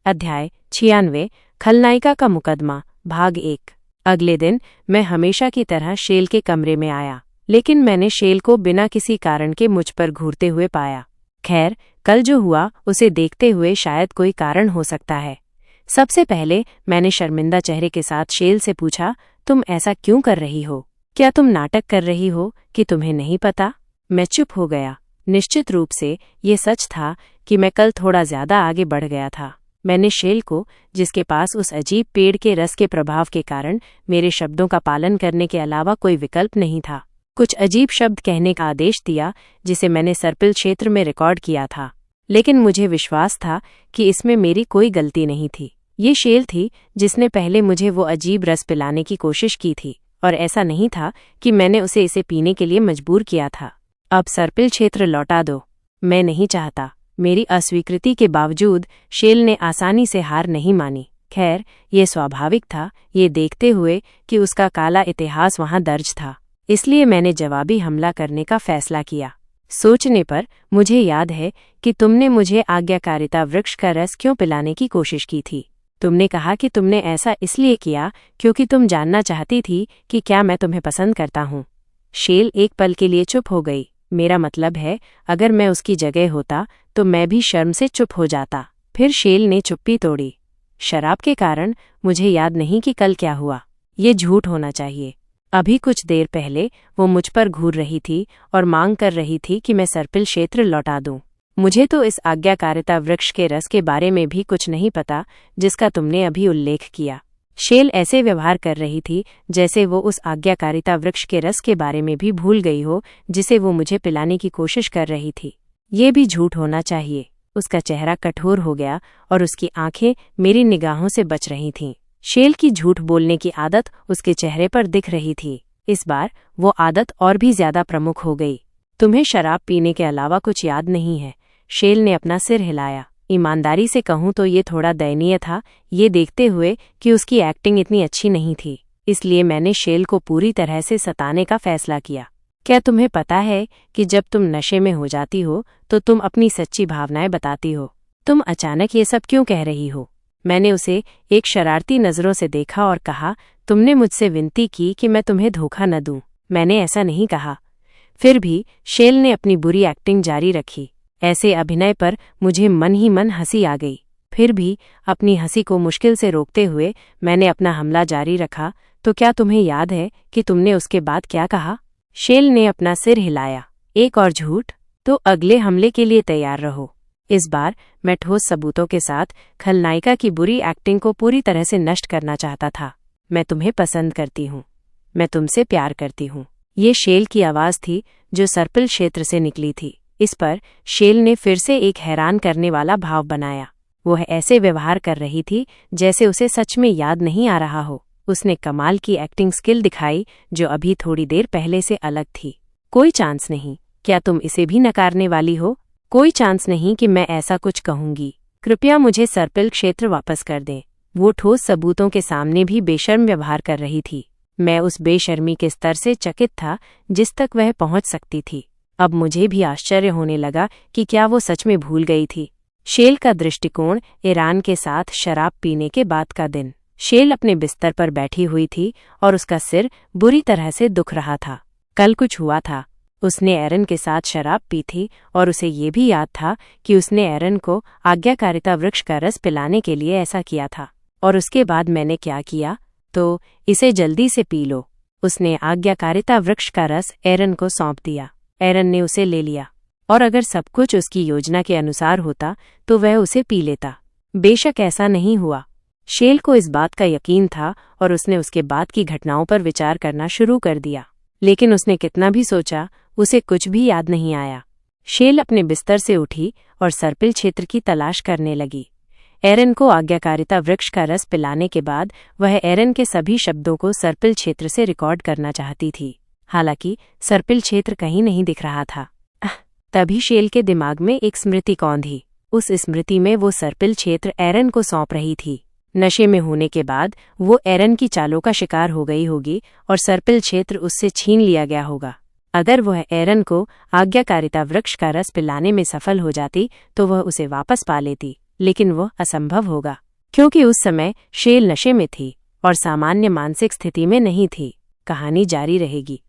अध्याय 96 खलनायिका का मुकदमा भाग 1। अगले दिन मैं हमेशा की तरह शेल के कमरे में आया, लेकिन मैंने शेल को बिना किसी कारण के मुझ पर घूरते हुए पाया। खैर, कल जो हुआ उसे देखते हुए शायद कोई कारण हो सकता है। सबसे पहले मैंने शर्मिंदा चेहरे के साथ शेल से पूछा, तुम ऐसा क्यों कर रही हो? क्या तुम नाटक कर रही हो कि तुम्हें नहीं पता? मैं चुप हो गया। निश्चित रूप से ये सच था कि मैं कल थोड़ा ज्यादा आगे बढ़ गया था। मैंने शेल को, जिसके पास उस अजीब पेड़ के रस के प्रभाव के कारण मेरे शब्दों का पालन करने के अलावा कोई विकल्प नहीं था, कुछ अजीब शब्द कहने का आदेश दिया जिसे मैंने सर्पिल क्षेत्र में रिकॉर्ड किया था। लेकिन मुझे विश्वास था कि इसमें मेरी कोई गलती नहीं थी। ये शेल थी जिसने पहले मुझे वो अजीब रस पिलाने की कोशिश की थी, और ऐसा नहीं था कि मैंने उसे इसे पीने के लिए मजबूर किया था। अब सर्पिल क्षेत्र लौटा दो। मैं नहीं चाहता। मेरी अस्वीकृति के बावजूद शेल ने आसानी से हार नहीं मानी। खैर, ये स्वाभाविक था, ये देखते हुए कि उसका काला इतिहास वहां दर्ज था। इसलिए मैंने जवाबी हमला करने का फैसला किया। सोचने पर मुझे याद है कि तुमने मुझे आज्ञाकारिता वृक्ष का रस क्यों पिलाने की कोशिश की थी। तुमने कहा कि तुमने ऐसा इसलिए किया क्योंकि तुम जानना चाहती थी कि क्या मैं तुम्हें पसंद करता हूँ। शेल एक पल के लिए चुप हो गई। मेरा मतलब है, अगर मैं उसकी जगह होता तो मैं भी शर्म से चुप हो जाता। फिर शेल ने चुप्पी तोड़ी। शराब के कारण मुझे याद नहीं कि कल क्या हुआ। ये झूठ होना चाहिए। अभी कुछ देर पहले वो मुझ पर घूर रही थी और मांग कर रही थी कि मैं सर्पिल क्षेत्र लौटा दूं। मुझे तो इस आज्ञाकारिता वृक्ष के रस के बारे में भी कुछ नहीं पता जिसका तुमने अभी उल्लेख किया। शेल ऐसे व्यवहार कर रही थी जैसे वो उस आज्ञाकारिता वृक्ष के रस के बारे में भी भूल गई हो जिसे वो मुझे पिलाने की कोशिश कर रही थी। ये भी झूठ होना चाहिए। उसका चेहरा कठोर हो गया और उसकी आंखें मेरी निगाहों से बच रही थीं। शेल की झूठ बोलने की आदत उसके चेहरे पर दिख रही थी। इस बार वो आदत और भी ज्यादा प्रमुख हो गई। तुम्हें शराब पीने के अलावा कुछ याद नहीं है? शेल ने अपना सिर हिलाया। ईमानदारी से कहूं तो ये थोड़ा दयनीय था, ये देखते हुए कि उसकी एक्टिंग इतनी अच्छी नहीं थी। इसलिए मैंने शेल को पूरी तरह से सताने का फैसला किया। क्या तुम्हें पता है कि जब तुम नशे में हो जाती हो तो तुम अपनी सच्ची भावनाएं बताती हो? तुम अचानक ये सब क्यों कह रही हो? मैंने उसे एक शरारती नजरों से देखा और कहा, तुमने मुझसे विनती की कि मैं तुम्हें धोखा न दूं। मैंने ऐसा नहीं कहा। फिर भी शेल ने अपनी बुरी एक्टिंग जारी रखी। ऐसे अभिनय पर मुझे मन ही मन हंसी आ गई। फिर भी अपनी हंसी को मुश्किल से रोकते हुए मैंने अपना हमला जारी रखा, तो क्या तुम्हें याद है कि तुमने उसके बाद क्या कहा? शेल ने अपना सिर हिलाया। एक और झूठ? तो अगले हमले के लिए तैयार रहो। इस बार मैं ठोस सबूतों के साथ खलनायिका की बुरी एक्टिंग को पूरी तरह से नष्ट करना चाहता था। मैं तुम्हें पसंद करती हूँ। मैं तुमसे प्यार करती हूँ। ये शेल की आवाज थी जो सर्पिल क्षेत्र से निकली थी। इस पर शेल ने फिर से एक हैरान करने वाला भाव बनाया। वह ऐसे व्यवहार कर रही थी जैसे उसे सच में याद नहीं आ रहा हो। उसने कमाल की एक्टिंग स्किल दिखाई जो अभी थोड़ी देर पहले से अलग थी। कोई चांस नहीं। क्या तुम इसे भी नकारने वाली हो? कोई चांस नहीं कि मैं ऐसा कुछ कहूंगी। कृपया मुझे सर्पिल क्षेत्र वापस कर दें। वो ठोस सबूतों के सामने भी बेशर्म व्यवहार कर रही थी। मैं उस बेशर्मी के स्तर से चकित था जिस तक वह पहुंच सकती थी। अब मुझे भी आश्चर्य होने लगा कि क्या वो सच में भूल गई थी। शेल का दृष्टिकोण ईरान के साथ शराब पीने के बाद का दिन। शेल अपने बिस्तर पर बैठी हुई थी और उसका सिर बुरी तरह से दुख रहा था। कल कुछ हुआ था। उसने एरन के साथ शराब पी थी और उसे ये भी याद था कि उसने एरन को आज्ञाकारिता वृक्ष का रस पिलाने के लिए ऐसा किया था। और उसके बाद मैंने क्या किया? तो इसे जल्दी से पी लो। उसने आज्ञाकारिता वृक्ष का रस एरन को सौंप दिया। एरन ने उसे ले लिया, और अगर सब कुछ उसकी योजना के अनुसार होता तो वह उसे पी लेता। बेशक ऐसा नहीं हुआ। शेल को इस बात का यकीन था और उसने उसके बाद की घटनाओं पर विचार करना शुरू कर दिया। लेकिन उसने कितना भी सोचा, उसे कुछ भी याद नहीं आया। शेल अपने बिस्तर से उठी और सर्पिल क्षेत्र की तलाश करने लगी। एरन को आज्ञाकारिता वृक्ष का रस पिलाने के बाद वह एरन के सभी शब्दों को सर्पिल क्षेत्र से रिकॉर्ड करना चाहती थी। हालांकि सर्पिल क्षेत्र कहीं नहीं दिख रहा था। तभी शेल के दिमाग में एक स्मृति कौंधी। उस स्मृति में वो सर्पिल क्षेत्र एरन को सौंप रही थी। नशे में होने के बाद वो एरन की चालों का शिकार हो गई होगी और सर्पिल क्षेत्र उससे छीन लिया गया होगा। अगर वह एरन को आज्ञाकारिता वृक्ष का रस पिलाने में सफल हो जाती तो वह उसे वापस पा लेती। लेकिन वो असंभव होगा, क्योंकि उस समय शेल नशे में थी और सामान्य मानसिक स्थिति में नहीं थी। कहानी जारी रहेगी।